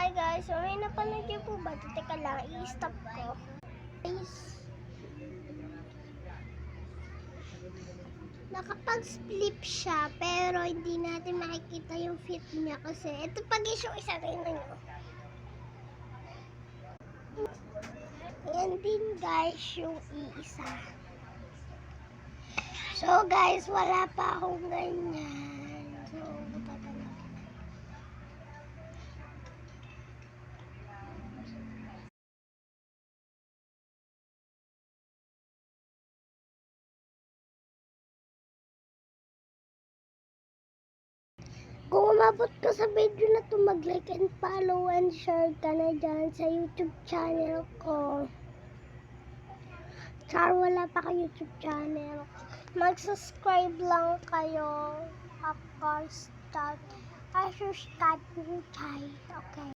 Hi guys, so may napanood niyo po ba? Teka lang, i-stop ko. Guys, nakapag-flip siya pero hindi natin makikita yung fit niya kasi ito pag-issue isa rin nyo. Yan din guys yung iisa. So guys, wala pa akong ganyan. So, tatanong. Kung umabot ka sa video na to, mag-like and follow and share ka na dyan sa YouTube channel ko. Char, wala pa ka YouTube channel. Mag-subscribe lang kayo. Of course, start. I should start with okay.